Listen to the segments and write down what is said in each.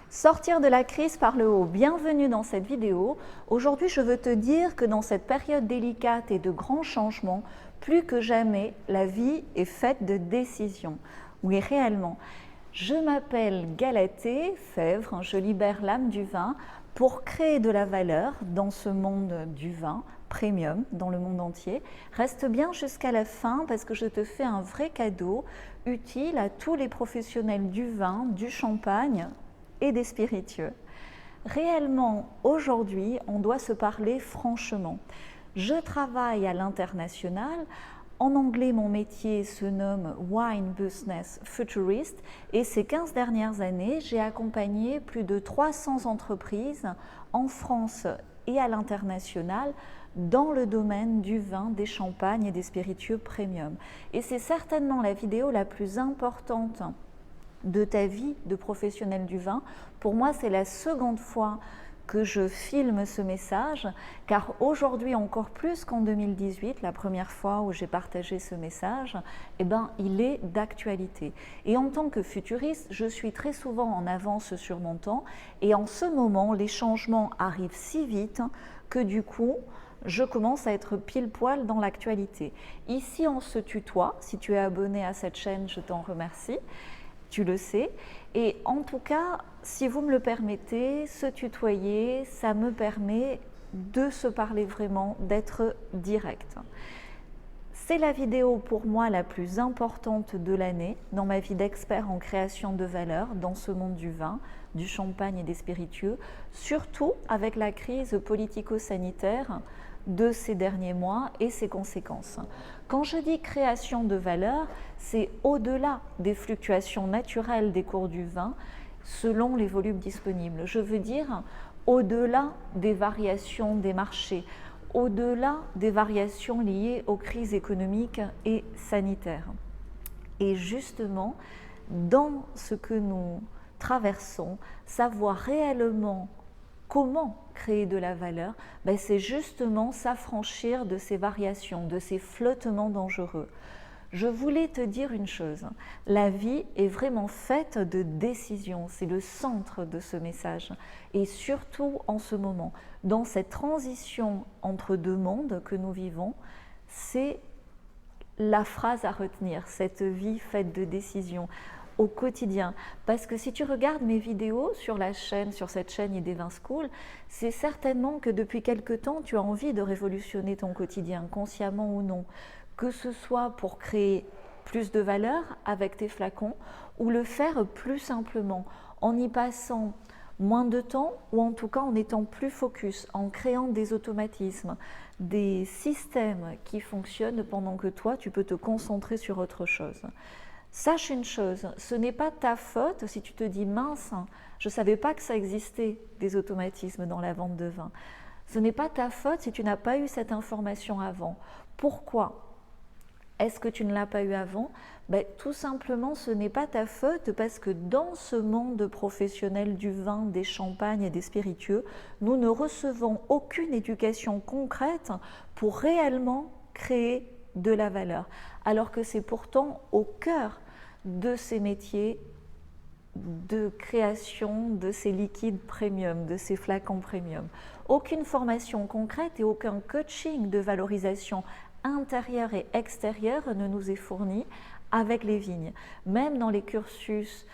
Sortir de la crise par le haut. Bienvenue dans cette vidéo. Aujourd'hui, je veux te dire que dans cette période délicate et de grands changements, plus que jamais, la vie est faite de décisions. Oui, réellement. Je m'appelle Galatée Fèvre, je libère l'âme du vin pour créer de la valeur dans ce monde du vin premium, dans le monde entier. Reste bien jusqu'à la fin parce que je te fais un vrai cadeau utile à tous les professionnels du vin, du champagne et des spiritueux. Réellement, aujourd'hui, on doit se parler franchement. Je travaille à l'international. En anglais, mon métier se nomme Wine Business Futurist et ces 15 dernières années, j'ai accompagné plus de 300 entreprises en France et à l'international dans le domaine du vin, des champagnes et des spiritueux premium. Et c'est certainement la vidéo la plus importante de ta vie de professionnel du vin. Pour moi, c'est la seconde fois que je filme ce message, car aujourd'hui encore plus qu'en 2018, la première fois où j'ai partagé ce message, il est d'actualité. Et en tant que futuriste, je suis très souvent en avance sur mon temps, et en ce moment, les changements arrivent si vite que du coup, je commence à être pile poil dans l'actualité. Ici, on se tutoie. Si tu es abonné à cette chaîne, je t'en remercie. Tu le sais. Et en tout cas, si vous me le permettez, se tutoyer, ça me permet de se parler vraiment, d'être direct. C'est la vidéo pour moi la plus importante de l'année dans ma vie d'expert en création de valeur dans ce monde du vin, du champagne et des spiritueux, surtout avec la crise politico-sanitaire de ces derniers mois et ses conséquences. Quand je dis création de valeur, c'est au-delà des fluctuations naturelles des cours du vin selon les volumes disponibles. Je veux dire au-delà des variations des marchés, au-delà des variations liées aux crises économiques et sanitaires. Et justement, dans ce que nous traversons, savoir réellement comment créer de la valeur, c'est justement s'affranchir de ces variations, de ces flottements dangereux. Je voulais te dire une chose, la vie est vraiment faite de décisions, c'est le centre de ce message. Et surtout en ce moment, dans cette transition entre deux mondes que nous vivons, c'est la phrase à retenir, cette vie faite de décisions au quotidien. Parce que si tu regardes mes vidéos sur la chaîne, sur cette chaîne Idevin School, c'est certainement que depuis quelque temps, tu as envie de révolutionner ton quotidien, consciemment ou non. Que ce soit pour créer plus de valeur avec tes flacons ou le faire plus simplement, en y passant moins de temps ou en tout cas en étant plus focus, en créant des automatismes, des systèmes qui fonctionnent pendant que toi, tu peux te concentrer sur autre chose. Sache une chose, ce n'est pas ta faute si tu te dis « mince, je ne savais pas que ça existait des automatismes dans la vente de vin ». Ce n'est pas ta faute si tu n'as pas eu cette information avant. Pourquoi est-ce que tu ne l'as pas eu avant? Tout simplement, ce n'est pas ta faute parce que dans ce monde professionnel du vin, des champagnes et des spiritueux, nous ne recevons aucune éducation concrète pour réellement créer de la valeur. Alors que c'est pourtant au cœur de ces métiers de création de ces liquides premium, de ces flacons premium. Aucune formation concrète et aucun coaching de valorisation intérieure et extérieure ne nous est fourni avec les vignes. Même dans les cursus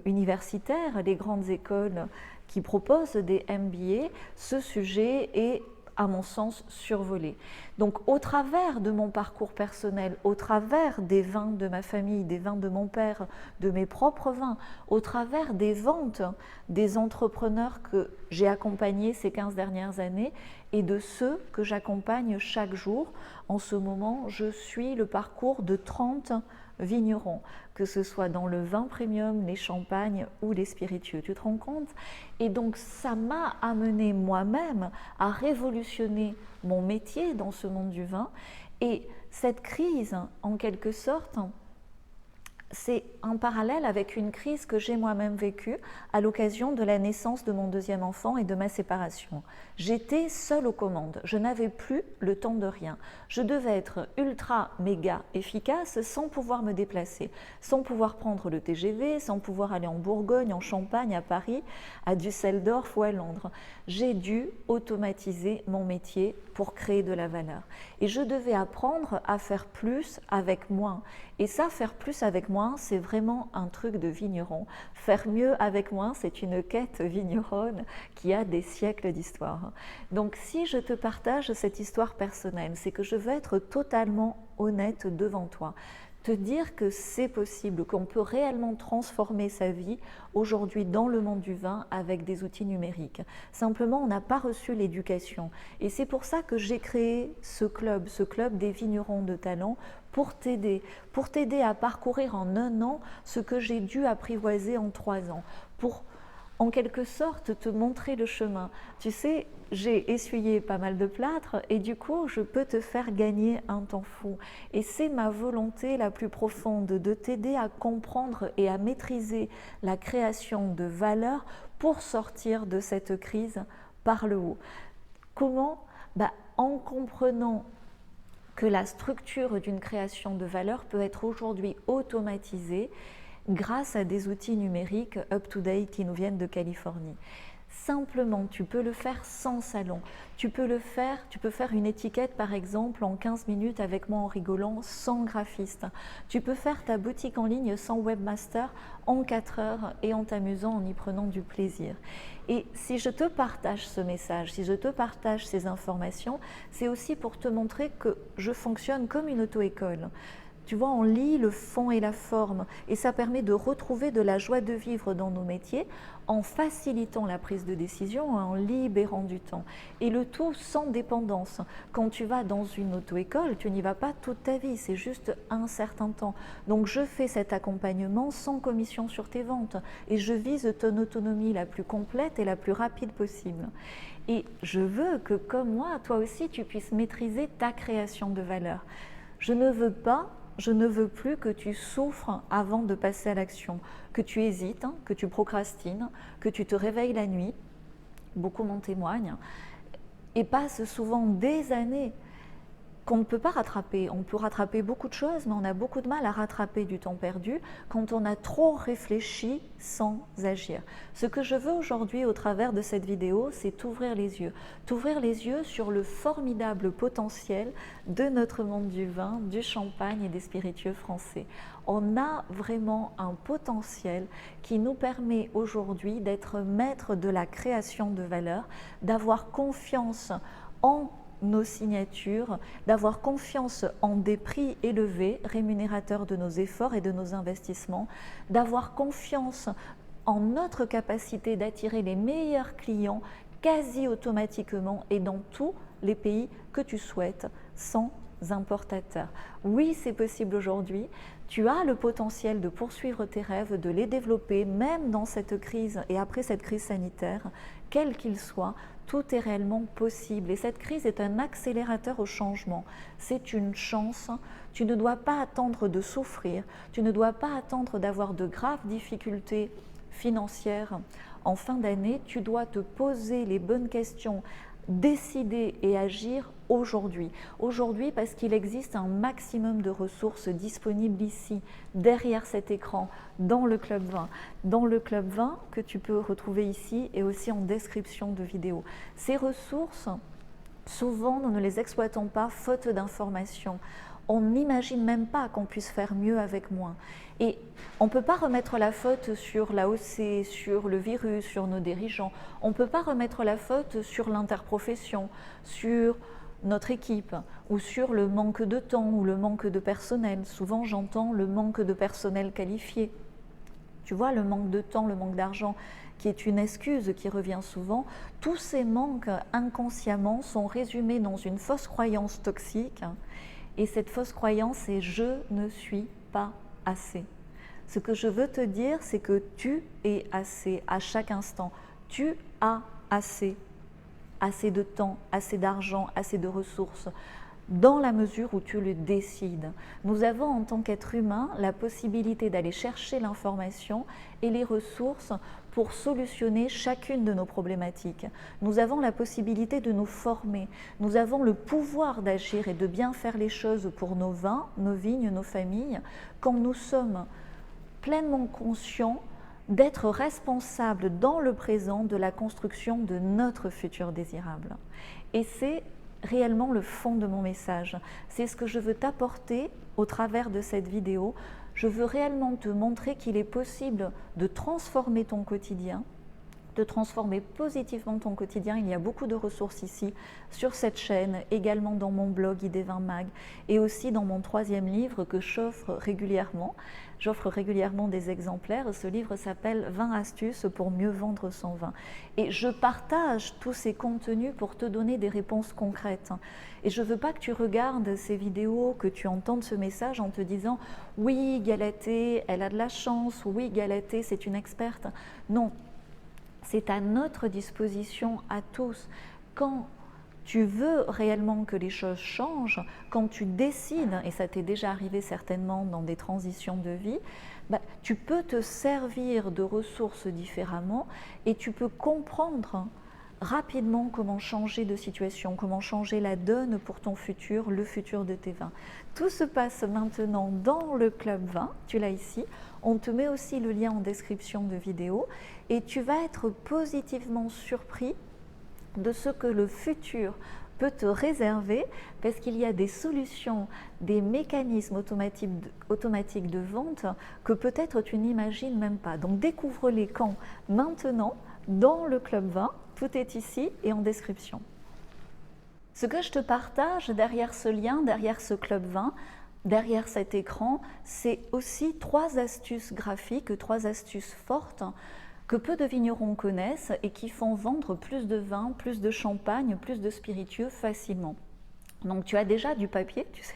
universitaires, les grandes écoles qui proposent des MBA, ce sujet est à mon sens survolé. Donc au travers de mon parcours personnel, au travers des vins de ma famille, des vins de mon père, de mes propres vins, au travers des ventes des entrepreneurs que j'ai accompagnés ces 15 dernières années et de ceux que j'accompagne chaque jour, en ce moment je suis le parcours de 30 vignerons, que ce soit dans le vin premium, les champagnes ou les spiritueux. Tu te rends compte? Et donc ça m'a amené moi-même à révolutionner mon métier dans ce monde du vin. Et cette crise, en quelque sorte, C'est un parallèle avec une crise que j'ai moi-même vécue à l'occasion de la naissance de mon deuxième enfant et de ma séparation. J'étais seule aux commandes, je n'avais plus le temps de rien. Je devais être ultra méga efficace sans pouvoir me déplacer, sans pouvoir prendre le TGV, sans pouvoir aller en Bourgogne, en Champagne, à Paris, à Düsseldorf ou à Londres. J'ai dû automatiser mon métier pour créer de la valeur. Et je devais apprendre à faire plus avec moins. Et ça, faire plus avec moins, c'est vraiment un truc de vigneron. Faire mieux avec moins, c'est une quête vigneronne qui a des siècles d'histoire. Donc si je te partage cette histoire personnelle, c'est que je veux être totalement honnête devant toi. Te dire que c'est possible, qu'on peut réellement transformer sa vie aujourd'hui dans le monde du vin avec des outils numériques. Simplement, on n'a pas reçu l'éducation. Et c'est pour ça que j'ai créé ce club des vignerons de talent, pour t'aider à parcourir en 1 an ce que j'ai dû apprivoiser en 3 ans, pour en quelque sorte te montrer le chemin. Tu sais, j'ai essuyé pas mal de plâtre et du coup, je peux te faire gagner un temps fou. Et c'est ma volonté la plus profonde de t'aider à comprendre et à maîtriser la création de valeur pour sortir de cette crise par le haut. Comment ? En comprenant que la structure d'une création de valeur peut être aujourd'hui automatisée grâce à des outils numériques up-to-date qui nous viennent de Californie. Simplement, tu peux le faire sans salon. Tu peux faire une étiquette par exemple en 15 minutes avec moi en rigolant, sans graphiste. Tu peux faire ta boutique en ligne sans webmaster en 4 heures et en t'amusant, en y prenant du plaisir. Et si je te partage ce message, si je te partage ces informations, c'est aussi pour te montrer que je fonctionne comme une auto-école. Tu vois, on lit le fond et la forme et ça permet de retrouver de la joie de vivre dans nos métiers en facilitant la prise de décision, en libérant du temps. Et le tout sans dépendance. Quand tu vas dans une auto-école, tu n'y vas pas toute ta vie, c'est juste un certain temps. Donc je fais cet accompagnement sans commission sur tes ventes et je vise ton autonomie la plus complète et la plus rapide possible. Et je veux que comme moi, toi aussi, tu puisses maîtriser ta création de valeur. Je ne veux plus que tu souffres avant de passer à l'action, que tu hésites, que tu procrastines, que tu te réveilles la nuit, beaucoup m'en témoignent, et passent souvent des années qu'on ne peut pas rattraper. On peut rattraper beaucoup de choses, mais on a beaucoup de mal à rattraper du temps perdu quand on a trop réfléchi sans agir. Ce que je veux aujourd'hui au travers de cette vidéo, c'est t'ouvrir les yeux sur le formidable potentiel de notre monde du vin, du champagne et des spiritueux français. On a vraiment un potentiel qui nous permet aujourd'hui d'être maître de la création de valeur, d'avoir confiance en nos signatures, d'avoir confiance en des prix élevés, rémunérateurs de nos efforts et de nos investissements, d'avoir confiance en notre capacité d'attirer les meilleurs clients quasi automatiquement et dans tous les pays que tu souhaites, sans importateur. Oui, c'est possible aujourd'hui. Tu as le potentiel de poursuivre tes rêves, de les développer, même dans cette crise et après cette crise sanitaire, quel qu'il soit. Tout est réellement possible et cette crise est un accélérateur au changement. C'est une chance. Tu ne dois pas attendre de souffrir, tu ne dois pas attendre d'avoir de graves difficultés financières en fin d'année. Tu dois te poser les bonnes questions, décider et agir aujourd'hui. Aujourd'hui parce qu'il existe un maximum de ressources disponibles ici, derrière cet écran, dans le Club 20. Dans le Club 20 que tu peux retrouver ici et aussi en description de vidéo. Ces ressources, souvent nous ne les exploitons pas faute d'informations. On n'imagine même pas qu'on puisse faire mieux avec moins. Et on ne peut pas remettre la faute sur l'AOC, sur le virus, sur nos dirigeants. On ne peut pas remettre la faute sur l'interprofession, sur notre équipe ou sur le manque de temps ou le manque de personnel. Souvent, j'entends le manque de personnel qualifié. Tu vois, le manque de temps, le manque d'argent, qui est une excuse qui revient souvent. Tous ces manques inconsciemment sont résumés dans une fausse croyance toxique. Et cette fausse croyance est « je ne suis pas assez ». Ce que je veux te dire, c'est que tu es assez à chaque instant. Tu as assez de temps, assez d'argent, assez de ressources. dans la mesure où tu le décides. Nous avons en tant qu'être humain la possibilité d'aller chercher l'information et les ressources pour solutionner chacune de nos problématiques. Nous avons la possibilité de nous former, nous avons le pouvoir d'agir et de bien faire les choses pour nos vins, nos vignes, nos familles, quand nous sommes pleinement conscients d'être responsables dans le présent de la construction de notre futur désirable. Et c'est réellement le fond de mon message. C'est ce que je veux t'apporter au travers de cette vidéo. Je veux réellement te montrer qu'il est possible de transformer ton quotidien, de transformer positivement ton quotidien. Il y a beaucoup de ressources ici sur cette chaîne, également dans mon blog Idées Vin Mag et aussi dans mon 3e livre que j'offre régulièrement. J'offre régulièrement des exemplaires. Ce livre s'appelle 20 astuces pour mieux vendre son vin. Et je partage tous ces contenus pour te donner des réponses concrètes. Et je ne veux pas que tu regardes ces vidéos, que tu entendes ce message en te disant « Oui, Galatée, elle a de la chance » ou « Oui, Galatée, c'est une experte ». Non, c'est à notre disposition à tous. Quand tu veux réellement que les choses changent, quand tu décides, et ça t'est déjà arrivé certainement dans des transitions de vie, tu peux te servir de ressources différemment et tu peux comprendre rapidement comment changer de situation, comment changer la donne pour ton futur, le futur de tes vins. Tout se passe maintenant dans le Club Vin, tu l'as ici. On te met aussi le lien en description de vidéo et tu vas être positivement surpris de ce que le futur peut te réserver parce qu'il y a des solutions, des mécanismes automatiques de vente que peut-être tu n'imagines même pas. Donc découvre-les quand? Maintenant, dans le Club Vin, tout est ici et en description. Ce que je te partage derrière ce lien, derrière ce Club Vin, derrière cet écran, c'est aussi 3 astuces graphiques, 3 astuces fortes que peu de vignerons connaissent et qui font vendre plus de vin, plus de champagne, plus de spiritueux facilement. Donc tu as déjà du papier, tu sais.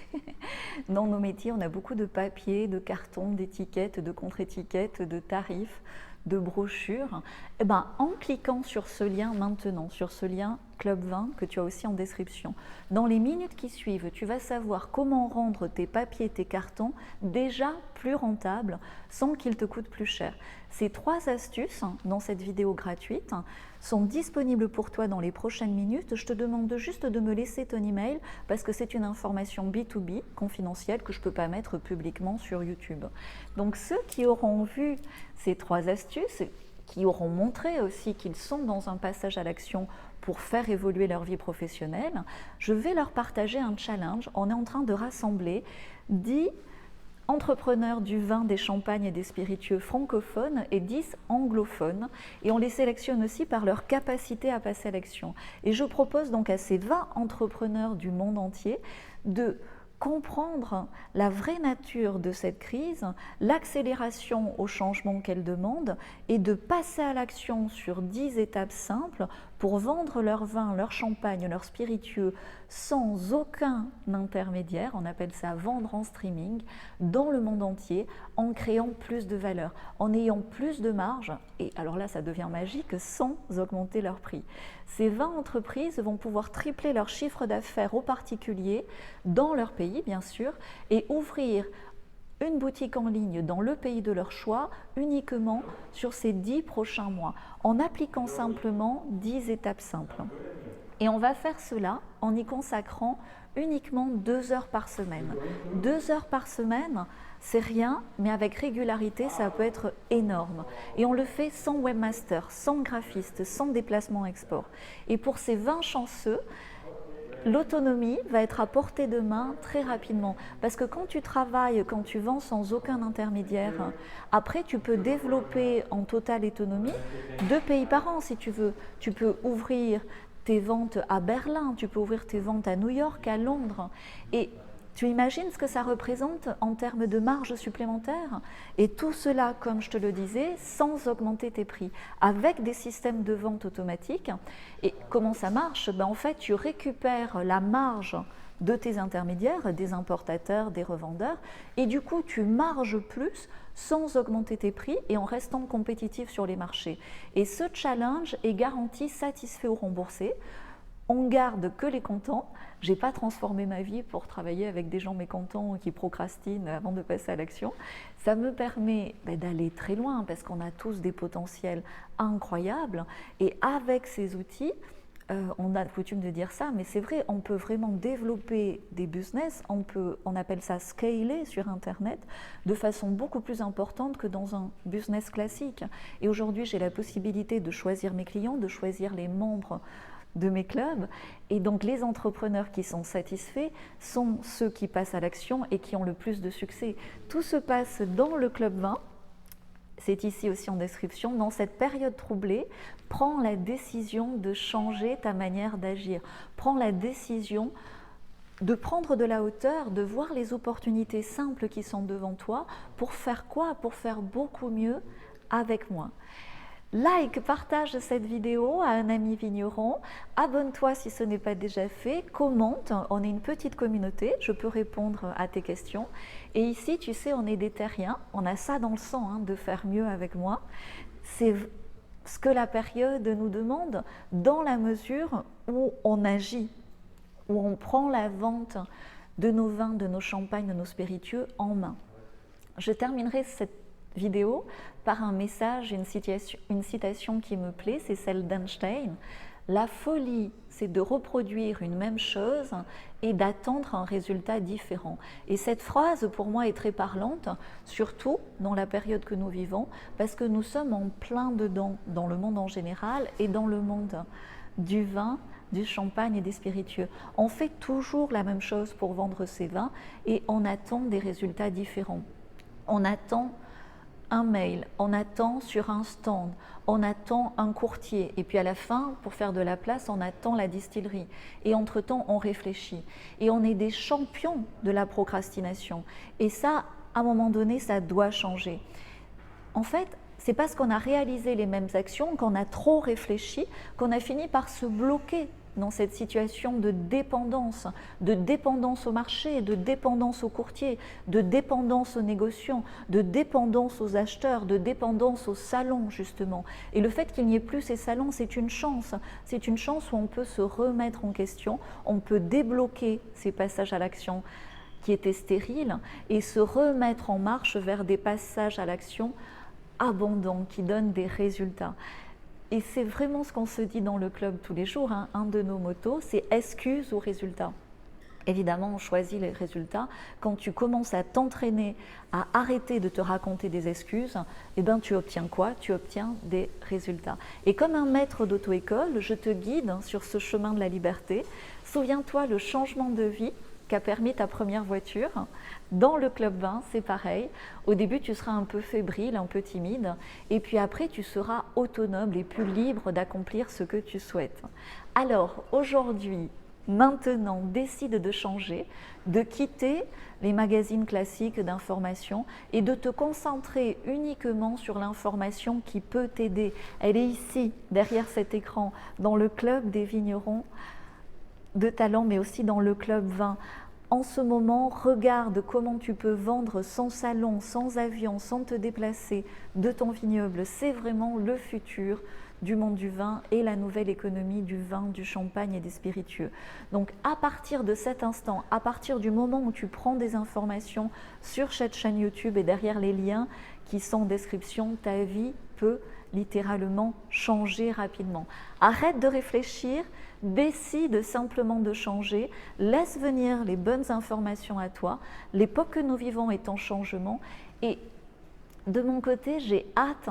Dans nos métiers, on a beaucoup de papier, de cartons, d'étiquettes, de contre-étiquettes, de tarifs, de brochures. Et en cliquant sur ce lien maintenant, sur ce lien Club Vin que tu as aussi en description, dans les minutes qui suivent, tu vas savoir comment rendre tes papiers, tes cartons déjà plus rentables sans qu'ils te coûtent plus cher. Ces 3 astuces dans cette vidéo gratuite sont disponibles pour toi dans les prochaines minutes. Je te demande juste de me laisser ton email parce que c'est une information B2B confidentielle que je ne peux pas mettre publiquement sur YouTube. Donc ceux qui auront vu ces 3 astuces, qui auront montré aussi qu'ils sont dans un passage à l'action pour faire évoluer leur vie professionnelle, je vais leur partager un challenge. On est en train de rassembler 10 entrepreneurs du vin, des champagnes et des spiritueux francophones et 10 anglophones. Et on les sélectionne aussi par leur capacité à passer à l'action. Et je propose donc à ces 20 entrepreneurs du monde entier de comprendre la vraie nature de cette crise, l'accélération au changement qu'elle demande et de passer à l'action sur 10 étapes simples pour vendre leur vin, leur champagne, leur spiritueux sans aucun intermédiaire, on appelle ça vendre en streaming, dans le monde entier, en créant plus de valeur, en ayant plus de marge, et alors là ça devient magique, sans augmenter leur prix. Ces 20 entreprises vont pouvoir tripler leur chiffre d'affaires aux particuliers dans leur pays bien sûr, et ouvrir une boutique en ligne dans le pays de leur choix uniquement sur ces 10 prochains mois, en appliquant simplement 10 étapes simples. Et on va faire cela en y consacrant uniquement 2 heures par semaine. 2 heures par semaine, c'est rien, mais avec régularité, ça peut être énorme. Et on le fait sans webmaster, sans graphiste, sans déplacement export. Et pour ces 20 chanceux, l'autonomie va être à portée de main très rapidement parce que quand tu travailles, quand tu vends sans aucun intermédiaire, après tu peux développer en totale autonomie 2 pays par an si tu veux. Tu peux ouvrir tes ventes à Berlin, tu peux ouvrir tes ventes à New York, à Londres et tu imagines ce que ça représente en termes de marge supplémentaire et tout cela, comme je te le disais, sans augmenter tes prix, avec des systèmes de vente automatiques. Et comment ça marche? En fait, tu récupères la marge de tes intermédiaires, des importateurs, des revendeurs, et du coup, tu marges plus sans augmenter tes prix et en restant compétitif sur les marchés. Et ce challenge est garanti satisfait ou remboursé. on garde que les contents. Je n'ai pas transformé ma vie pour travailler avec des gens mécontents qui procrastinent avant de passer à l'action. Ça me permet d'aller très loin parce qu'on a tous des potentiels incroyables. Et avec ces outils, on a coutume de dire ça, mais c'est vrai, on peut vraiment développer des business, on appelle ça scaler sur Internet, de façon beaucoup plus importante que dans un business classique. Et aujourd'hui, j'ai la possibilité de choisir mes clients, de choisir les membres de mes clubs, et donc les entrepreneurs qui sont satisfaits sont ceux qui passent à l'action et qui ont le plus de succès. Tout se passe dans le Club 20. C'est ici aussi en description. Dans cette période troublée, prends la décision de changer ta manière d'agir. Prends la décision de prendre de la hauteur, de voir les opportunités simples qui sont devant toi. Pour faire quoi? Pour faire beaucoup mieux avec moi. Like, partage cette vidéo à un ami vigneron, abonne-toi si ce n'est pas déjà fait, commente, on est une petite communauté, je peux répondre à tes questions. Et ici, tu sais, on est des terriens, on a ça dans le sang, de faire mieux avec moi. C'est ce que la période nous demande dans la mesure où on agit, où on prend la vente de nos vins, de nos champagnes, de nos spiritueux en main. Je terminerai cette vidéo par un message, une citation qui me plaît, c'est celle d'Einstein. La folie, c'est de reproduire une même chose et d'attendre un résultat différent. Et cette phrase, pour moi, est très parlante, surtout dans la période que nous vivons, parce que nous sommes en plein dedans, dans le monde en général et dans le monde du vin, du champagne et des spiritueux. On fait toujours la même chose pour vendre ces vins et on attend des résultats différents. On attend un mail, on attend sur un stand, on attend un courtier et puis à la fin, pour faire de la place, on attend la distillerie. Et entre-temps, on réfléchit. Et on est des champions de la procrastination. Et ça, à un moment donné, ça doit changer. En fait, c'est parce qu'on a réalisé les mêmes actions, qu'on a trop réfléchi, qu'on a fini par se bloquer dans cette situation de dépendance au marché, de dépendance aux courtiers, de dépendance aux négociants, de dépendance aux acheteurs, de dépendance aux salons justement. Et le fait qu'il n'y ait plus ces salons, c'est une chance. C'est une chance où on peut se remettre en question, on peut débloquer ces passages à l'action qui étaient stériles et se remettre en marche vers des passages à l'action abondants qui donnent des résultats. Et c'est vraiment ce qu'on se dit dans le club tous les jours, un de nos motos, c'est « excuse ou résultat ». Évidemment, on choisit les résultats. Quand tu commences à t'entraîner, à arrêter de te raconter des excuses, eh ben, tu obtiens quoi? Tu obtiens des résultats. Et comme un maître d'auto-école, je te guide sur ce chemin de la liberté. Souviens-toi le changement de vie qu'a permis ta première voiture. Dans le Club 20, c'est pareil. Au début, tu seras un peu fébrile, un peu timide. Et puis après, tu seras autonome et plus libre d'accomplir ce que tu souhaites. Alors, aujourd'hui, maintenant, décide de changer, de quitter les magazines classiques d'information et de te concentrer uniquement sur l'information qui peut t'aider. Elle est ici, derrière cet écran, dans le Club des vignerons de talent, mais aussi dans le Club 20. En ce moment, regarde comment tu peux vendre sans salon, sans avion, sans te déplacer de ton vignoble. C'est vraiment le futur du monde du vin et la nouvelle économie du vin, du champagne et des spiritueux. Donc à partir de cet instant, à partir du moment où tu prends des informations sur cette chaîne YouTube et derrière les liens qui sont en description, ta vie peut littéralement changer rapidement. Arrête de réfléchir, décide simplement de changer, laisse venir les bonnes informations à toi. L'époque que nous vivons est en changement et de mon côté, j'ai hâte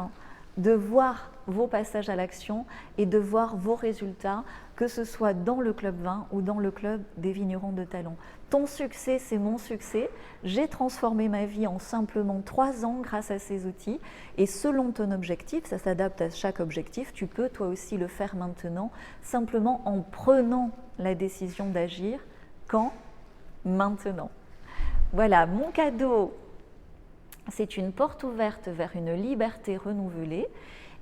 de voir vos passages à l'action et de voir vos résultats, que ce soit dans le Club 20 ou dans le Club des vignerons de talent. Ton succès, c'est mon succès. J'ai transformé ma vie en simplement 3 ans grâce à ces outils. Et selon ton objectif, ça s'adapte à chaque objectif, tu peux toi aussi le faire maintenant, simplement en prenant la décision d'agir. Quand? Maintenant. Voilà, mon cadeau, c'est une porte ouverte vers une liberté renouvelée.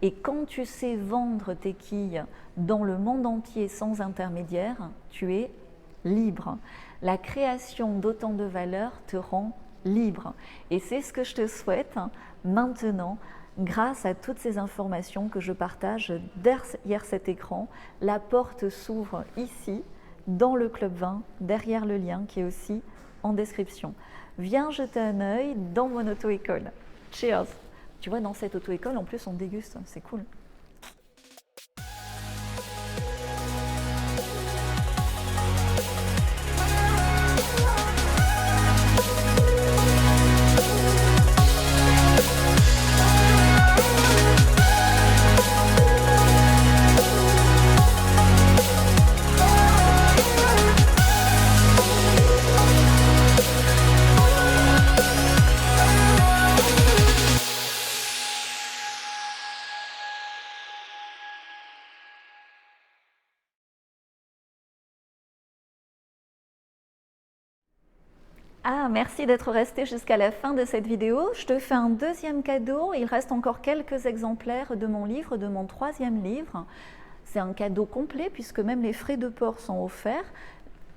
Et quand tu sais vendre tes quilles dans le monde entier sans intermédiaire, tu es libre. La création d'autant de valeur te rend libre. Et c'est ce que je te souhaite maintenant. Grâce à toutes ces informations que je partage derrière cet écran, la porte s'ouvre ici, dans le Club 20, derrière le lien qui est aussi en description. Viens jeter un œil dans mon auto-école. Cheers! Tu vois, dans cette auto-école, en plus, on déguste, c'est cool. Ah, merci d'être resté jusqu'à la fin de cette vidéo. Je te fais un deuxième cadeau. Il reste encore quelques exemplaires de mon livre, de mon 3e livre. C'est un cadeau complet puisque même les frais de port sont offerts.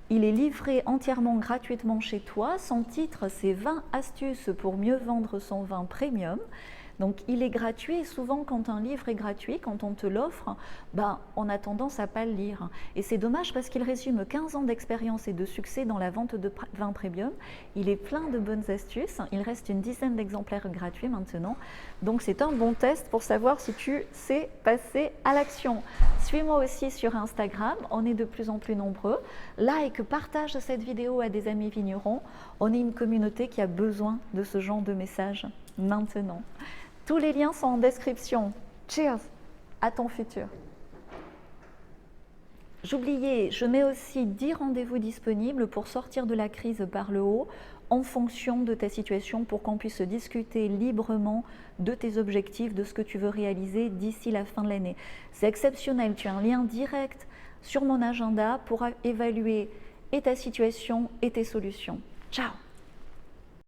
Il est livré entièrement gratuitement chez toi. Son titre, c'est 20 astuces pour mieux vendre son vin premium. Donc il est gratuit et souvent quand un livre est gratuit, quand on te l'offre, on a tendance à ne pas le lire. Et c'est dommage parce qu'il résume 15 ans d'expérience et de succès dans la vente de vin premium. Il est plein de bonnes astuces. Il reste une dizaine d'exemplaires gratuits maintenant. Donc c'est un bon test pour savoir si tu sais passer à l'action. Suis-moi aussi sur Instagram, on est de plus en plus nombreux. Like, partage cette vidéo à des amis vignerons. On est une communauté qui a besoin de ce genre de messages maintenant. Tous les liens sont en description. Cheers à ton futur. J'oubliais, je mets aussi 10 rendez-vous disponibles pour sortir de la crise par le haut en fonction de ta situation pour qu'on puisse discuter librement de tes objectifs, de ce que tu veux réaliser d'ici la fin de l'année. C'est exceptionnel, tu as un lien direct sur mon agenda pour évaluer et ta situation et tes solutions. Ciao!